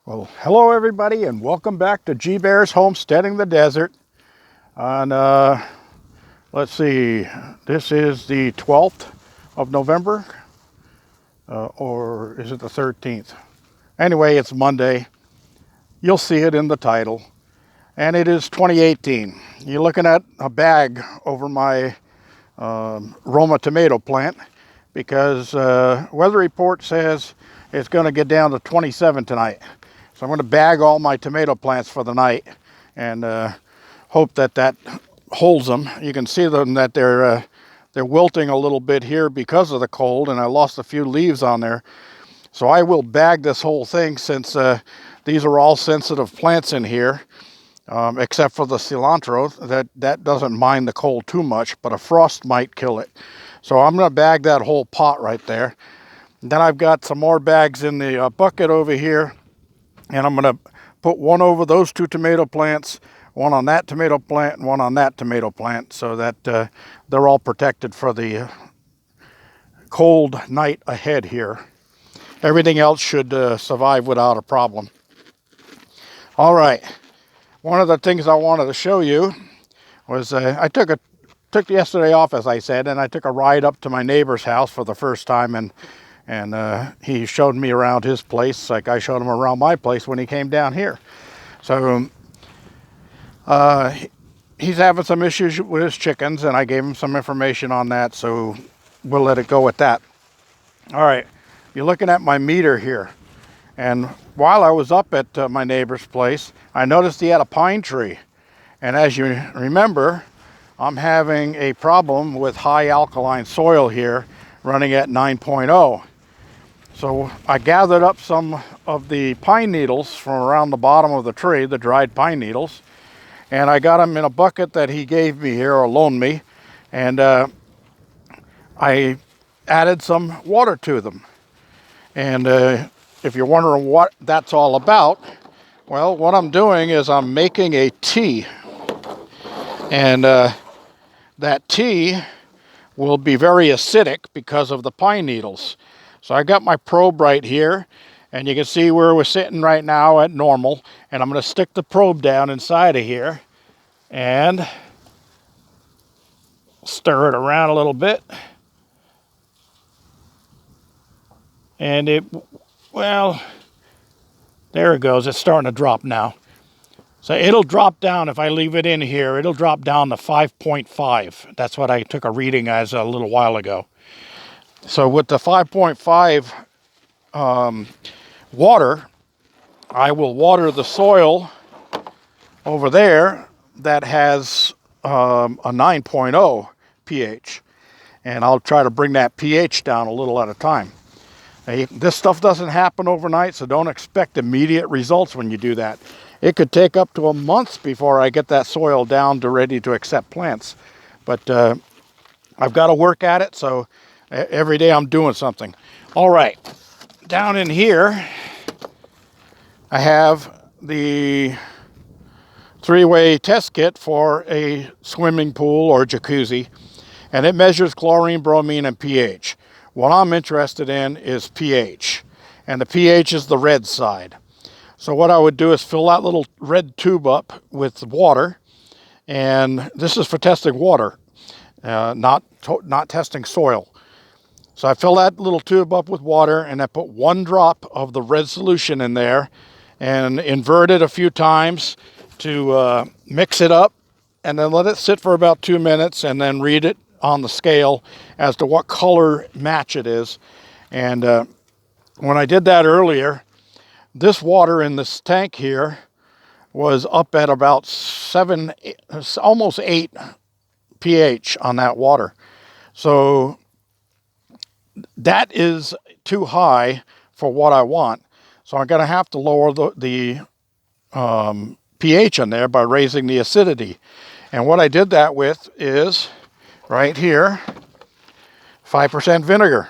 Well, hello everybody, and welcome back to G Bear's Homesteading the Desert. On let's see, this is the 12th of November, or is it the 13th? Anyway, it's Monday. You'll see it in the title, and it is 2018. You're looking at a bag over my Roma tomato plant because weather report says it's going to get down to 27 tonight. So I'm going to bag all my tomato plants for the night and hope that holds them. You can see them that they're wilting a little bit here because of the cold, and I lost a few leaves on there. So I will bag this whole thing since these are all sensitive plants in here, except for the cilantro. That doesn't mind the cold too much, but a frost might kill it. So I'm going to bag that whole pot right there. And then I've got some more bags in the bucket over here. And I'm going to put one over those two tomato plants, one on that tomato plant, and one on that tomato plant, so that they're all protected for the cold night ahead here. Everything else should survive without a problem. All right. One of the things I wanted to show you was I took yesterday off, as I said, and I took a ride up to my neighbor's house for the first time, and he showed me around his place like I showed him around my place when he came down here. So he's having some issues with his chickens, and I gave him some information on that, so we'll let it go with that. All right, you're looking at my meter here, and while I was up at my neighbor's place, I noticed he had a pine tree, and as you remember, I'm having a problem with high alkaline soil here running at 9.0. So I gathered up some of the pine needles from around the bottom of the tree, the dried pine needles, and I got them in a bucket that he gave me here, or loaned me, and I added some water to them. And if you're wondering what that's all about, well, what I'm doing is I'm making a tea, and that tea will be very acidic because of the pine needles. So I got my probe right here, and you can see where we're sitting right now at normal, and I'm going to stick the probe down inside of here and stir it around a little bit. And well, there it goes. It's starting to drop now. So it'll drop down, if I leave it in here, it'll drop down to 5.5. That's what I took a reading as a little while ago. So with the 5.5 water, I will water the soil over there that has a 9.0 pH. And I'll try to bring that pH down a little at a time. This stuff doesn't happen overnight, so don't expect immediate results when you do that. It could take up to a month before I get that soil down to ready to accept plants. But I've got to work at it, so every day I'm doing something. All right, down in here, I have the 3-way test kit for a swimming pool or jacuzzi, and it measures chlorine, bromine, and pH. What I'm interested in is pH, and the pH is the red side. So what I would do is fill that little red tube up with water, and this is for testing water, not testing soil. So I fill that little tube up with water, and I put 1 drop of the red solution in there and invert it a few times to mix it up, and then let it sit for about 2 minutes, and then read it on the scale as to what color match it is. And when I did that earlier, this water in this tank here was up at about 7, almost 8 pH on that water. So that is too high for what I want. So I'm going to have to lower the pH in there by raising the acidity. And what I did that with is right here, 5% vinegar.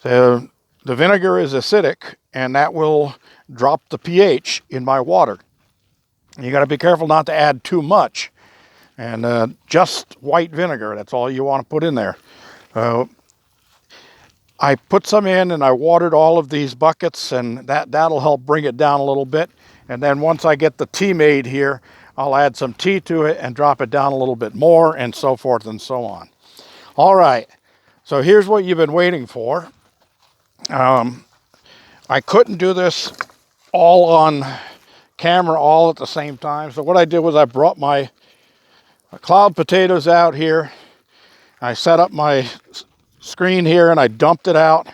So the vinegar is acidic, and that will drop the pH in my water. You got to be careful not to add too much. And just white vinegar, that's all you want to put in there. I put some in and I watered all of these buckets, and that'll help bring it down a little bit. And then once I get the tea made here, I'll add some tea to it and drop it down a little bit more, and so forth and so on. All right, so here's what you've been waiting for. I couldn't do this all on camera all at the same time. So what I did was I brought my cloud potatoes out here. I set up my screen here and I dumped it out,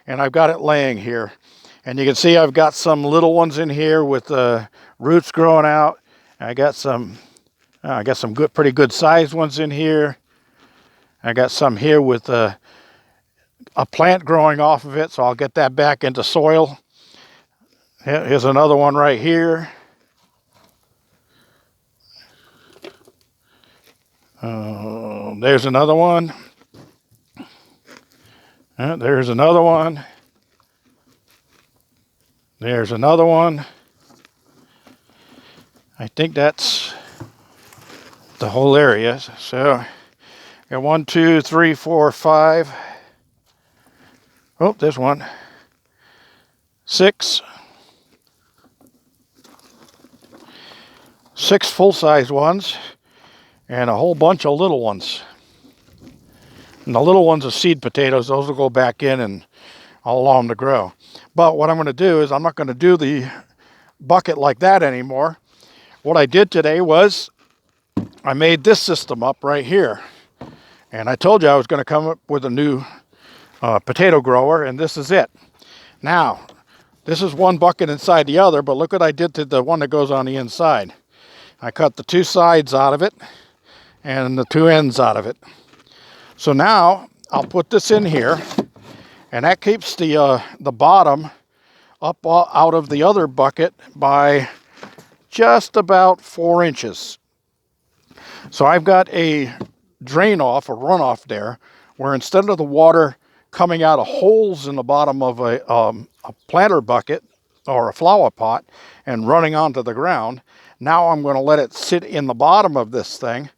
and I've got it laying here. And you can see I've got some little ones in here with roots growing out. I got some good, pretty good sized ones in here. I got some here with a plant growing off of it, so I'll get that back into soil. Here's another one right here. There's another one. There's another one. There's another one. I think that's the whole area. So, got 1, 2, 3, 4, 5. Oh, there's one. 6. 6 full-size ones, and a whole bunch of little ones. And the little ones are seed potatoes. Those will go back in and I'll allow them to grow. But what I'm going to do is I'm not going to do the bucket like that anymore. What I did today was I made this system up right here. And I told you I was going to come up with a new potato grower, and this is it. Now, this is one bucket inside the other, but look what I did to the one that goes on the inside. I cut the 2 sides out of it and the 2 ends out of it. So now I'll put this in here, and that keeps the bottom up out of the other bucket by just about 4 inches. So I've got a drain off, a runoff there, where instead of the water coming out of holes in the bottom of a planter bucket or a flower pot and running onto the ground, now I'm going to let it sit in the bottom of this thing,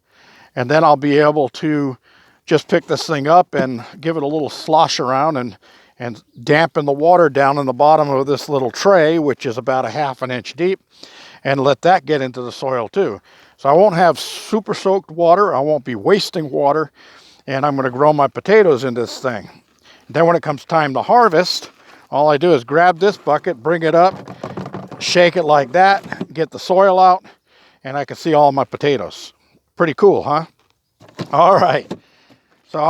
and then I'll be able to just pick this thing up and give it a little slosh around and dampen the water down in the bottom of this little tray, which is about a 1/2 inch deep, and let that get into the soil too. So I won't have super soaked water, I won't be wasting water, and I'm going to grow my potatoes in this thing. Then when it comes time to harvest, all I do is grab this bucket, bring it up, shake it like that, get the soil out, and I can see all my potatoes. Pretty cool, huh? All right. So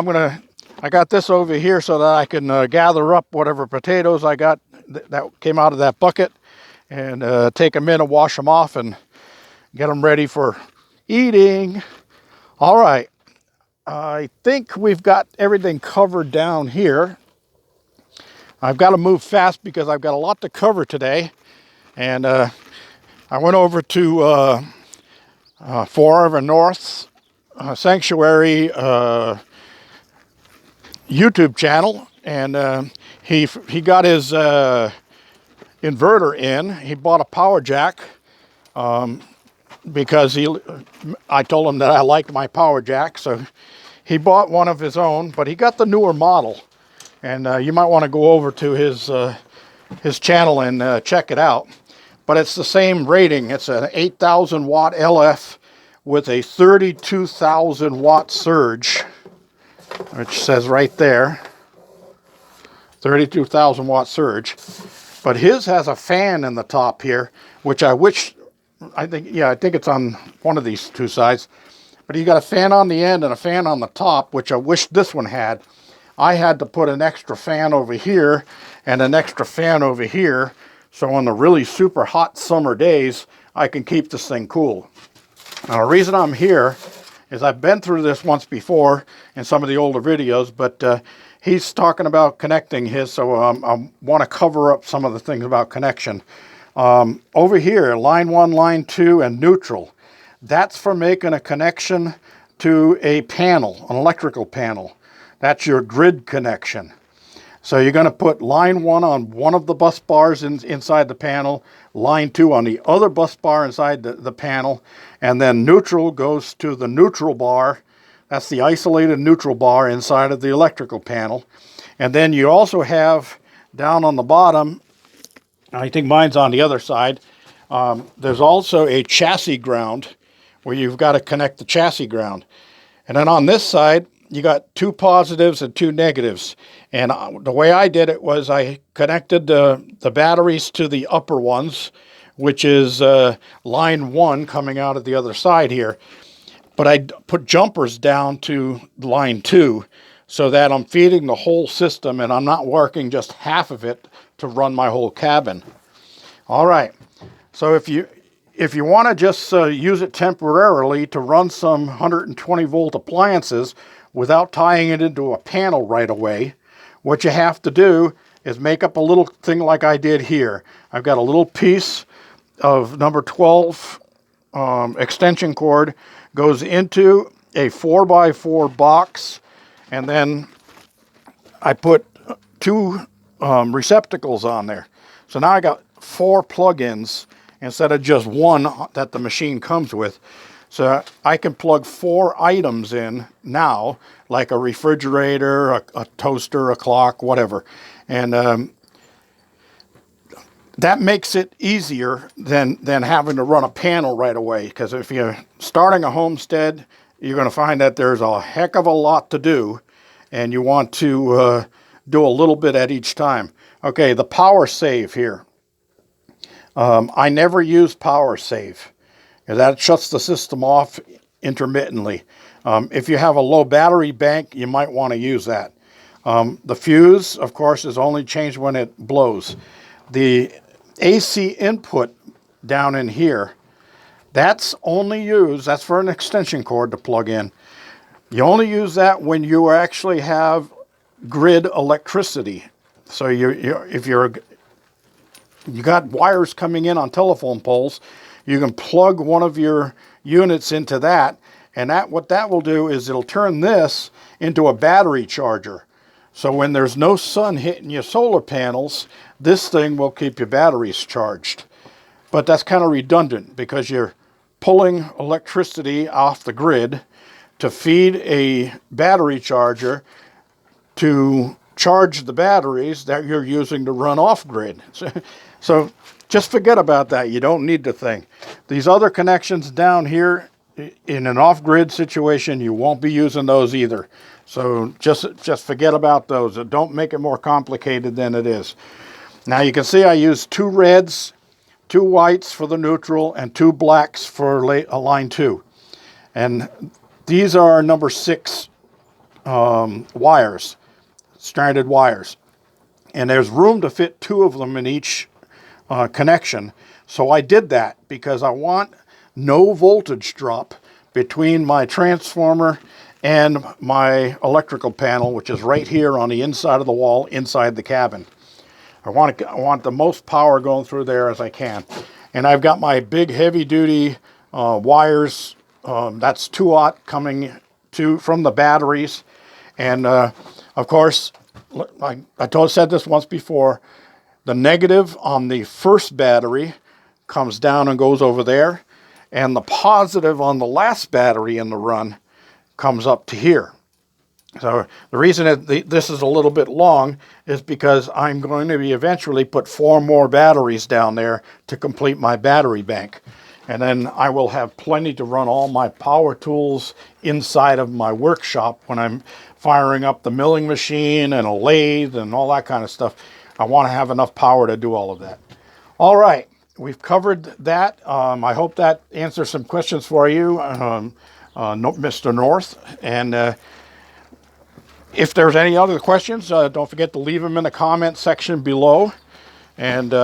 I got this over here so that I can gather up whatever potatoes I got that came out of that bucket, and take them in and wash them off and get them ready for eating. All right. I think we've got everything covered down here. I've got to move fast because I've got a lot to cover today. And I went over to Forever North's Sanctuary YouTube channel, and he got his inverter in. He bought a PowerJack because I told him that I liked my PowerJack, so he bought one of his own, but he got the newer model. And you might want to go over to his channel and check it out. But it's the same rating. It's an 8,000 watt LF with a 32,000 watt surge, which says right there, 32,000 watt surge. But his has a fan in the top here, which I think it's on one of these 2 sides. But you got a fan on the end and a fan on the top, which I wish this one had. I had to put an extra fan over here and an extra fan over here, so on the really super hot summer days, I can keep this thing cool. Now, the reason I'm here is I've been through this once before in some of the older videos, but he's talking about connecting his, so I want to cover up some of the things about connection. Over here, line 1, line 2, and neutral. That's for making a connection to a panel, an electrical panel. That's your grid connection. So you're going to put line 1 on one of the bus bars inside the panel, line 2 on the other bus bar inside the panel, and then neutral goes to the neutral bar. That's the isolated neutral bar inside of the electrical panel. And then you also have down on the bottom, I think mine's on the other side, there's also a chassis ground where you've got to connect the chassis ground. And then on this side, you got 2 positives and 2 negatives. And the way I did it was I connected the batteries to the upper ones, which is line 1 coming out of the other side here. But I put jumpers down to line 2 so that I'm feeding the whole system and I'm not working just half of it to run my whole cabin. All right, so if you want to just use it temporarily to run some 120 volt appliances without tying it into a panel right away, what you have to do is make up a little thing like I did here. I've got a little piece of number 12 extension cord, goes into a 4x4 box, and then I put 2 receptacles on there. So now I got 4 plug-ins instead of just 1 that the machine comes with. So I can plug 4 items in now, like a refrigerator, a toaster, a clock, whatever. And that makes it easier than having to run a panel right away. Because if you're starting a homestead, you're going to find that there's a heck of a lot to do, and you want to do a little bit at each time. Okay, the power save here. I never use power save. That shuts the system off intermittently. If you have a low battery bank, you might want to use that. The fuse, of course, is only changed when it blows. The AC input down in here, that's only used, that's for an extension cord to plug in. You only use that when you actually have grid electricity. So if you got wires coming in on telephone poles, you can plug one of your units into that, and what that will do is it'll turn this into a battery charger. So when there's no sun hitting your solar panels, this thing will keep your batteries charged. But that's kind of redundant because you're pulling electricity off the grid to feed a battery charger to charge the batteries that you're using to run off grid. So just forget about that. You don't need the thing. These other connections down here, in an off-grid situation, you won't be using those either. So just forget about those. Don't make it more complicated than it is. Now you can see I used 2 reds, 2 whites for the neutral, and 2 blacks for line 2. And these are number 6 wires, stranded wires. And there's room to fit 2 of them in each connection. So I did that because I want no voltage drop between my transformer and my electrical panel, which is right here on the inside of the wall, inside the cabin. I want the most power going through there as I can. And I've got my big heavy-duty wires. That's 2-aught coming from the batteries. And of course, I said this once before, the negative on the first battery comes down and goes over there, and the positive on the last battery in the run comes up to here. So the reason that this is a little bit long is because I'm going to be eventually put 4 more batteries down there to complete my battery bank. And then I will have plenty to run all my power tools inside of my workshop when I'm firing up the milling machine and a lathe and all that kind of stuff. I want to have enough power to do all of that. All right, we've covered that. I hope that answers some questions for you, Mr. North. And if there's any other questions, don't forget to leave them in the comment section below. And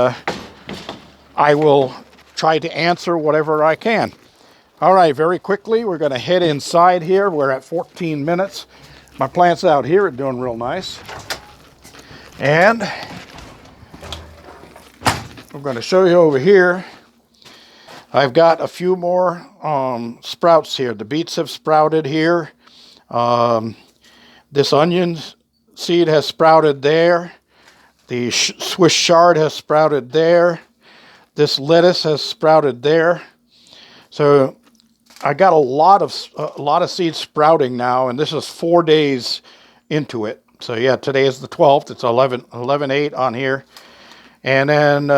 I will try to answer whatever I can. All right, very quickly, we're going to head inside here. We're at 14 minutes. My plants out here are doing real nice. And I'm going to show you over here. I've got a few more sprouts here. The beets have sprouted here. This onion seed has sprouted there. The Swiss chard has sprouted there. This lettuce has sprouted there. So I got a lot of seeds sprouting now, and this is 4 days into it. So yeah, today is the 12th. It's 11/8 on here. And then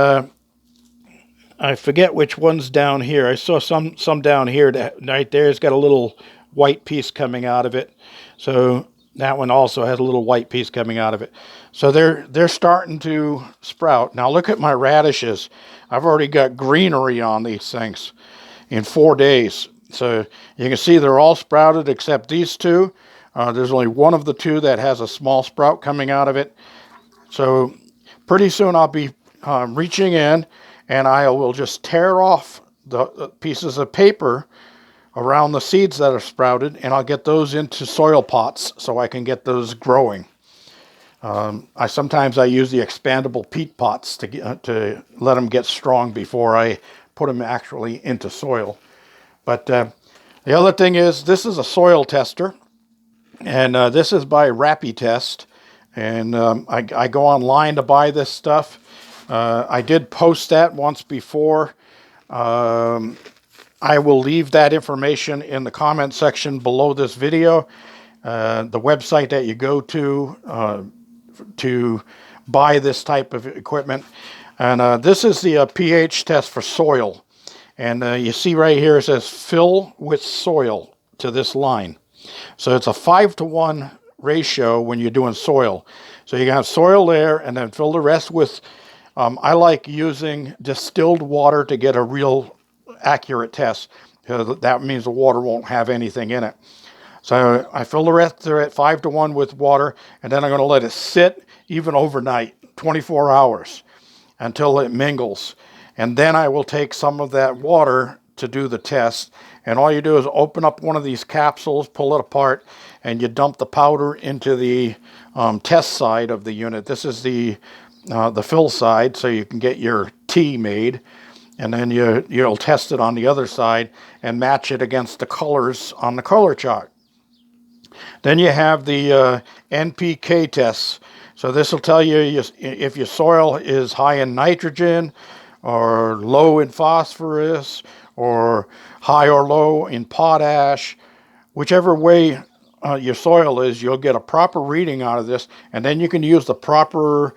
I forget which one's down here. I saw some down here that right there. It's got a little white piece coming out of it. So that one also has a little white piece coming out of it. So they're starting to sprout. Now look at my radishes. I've already got greenery on these things in 4 days. So you can see they're all sprouted except these two. There's only one of the two that has a small sprout coming out of it. So pretty soon I'll be reaching in, and I will just tear off the pieces of paper around the seeds that are sprouted, and I'll get those into soil pots so I can get those growing. Sometimes I use the expandable peat pots to let them get strong before I put them actually into soil. But the other thing is, this is a soil tester, and this is by Rappy Test. And I go online to buy this stuff. I did post that once before. I will leave that information in the comment section below this video. The website that you go to buy this type of equipment. And this is the pH test for soil. And you see right here it says fill with soil to this line. So it's a 5-to-1 ratio when you're doing soil. So you have soil there and then fill the rest with, I like using distilled water to get a real accurate test, because that means the water won't have anything in it. So I fill the rest there at 5-to-1 with water, and then I'm going to let it sit even overnight, 24 hours, until it mingles. And then I will take some of that water to do the test. And all you do is open up one of these capsules, pull it apart, and you dump the powder into the test side of the unit. This is the fill side, so you can get your tea made. And then you'll test it on the other side and match it against the colors on the color chart. Then you have the NPK tests. So this will tell you if your soil is high in nitrogen or low in phosphorus or high or low in potash. Whichever way your soil is, you'll get a proper reading out of this, and then you can use the proper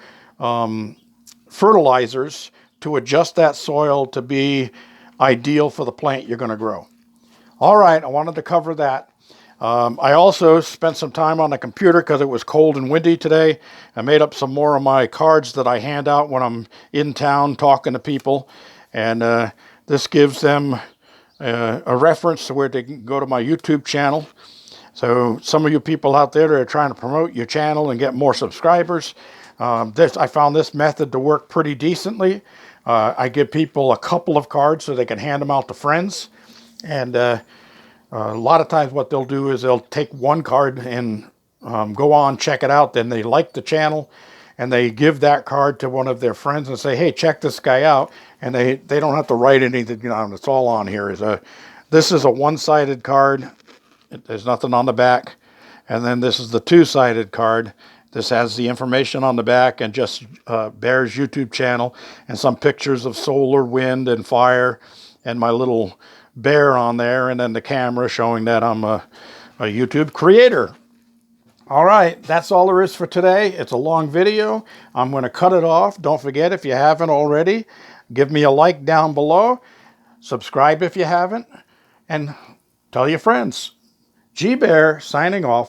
fertilizers to adjust that soil to be ideal for the plant you're going to grow. All right, I wanted to cover that. I also spent some time on the computer because it was cold and windy today. I made up some more of my cards that I hand out when I'm in town talking to people. And this gives them a reference to where they can go to my YouTube channel. So some of you people out there that are trying to promote your channel and get more subscribers, I found this method to work pretty decently. I give people a couple of cards so they can hand them out to friends. And a lot of times what they'll do is they'll take one card and go on, check it out. Then they like the channel and they give that card to one of their friends and say, hey, check this guy out. And they don't have to write anything, it's all on here. This is a one-sided card. There's nothing on the back. And then this is the two-sided card. This has the information on the back and just Bear's YouTube channel and some pictures of solar, wind, and fire, and my little bear on there, and then the camera showing that I'm a YouTube creator. All right, that's all there is for today. It's a long video. I'm going to cut it off. Don't forget, if you haven't already, give me a like down below. Subscribe if you haven't. And tell your friends. G Bear signing off.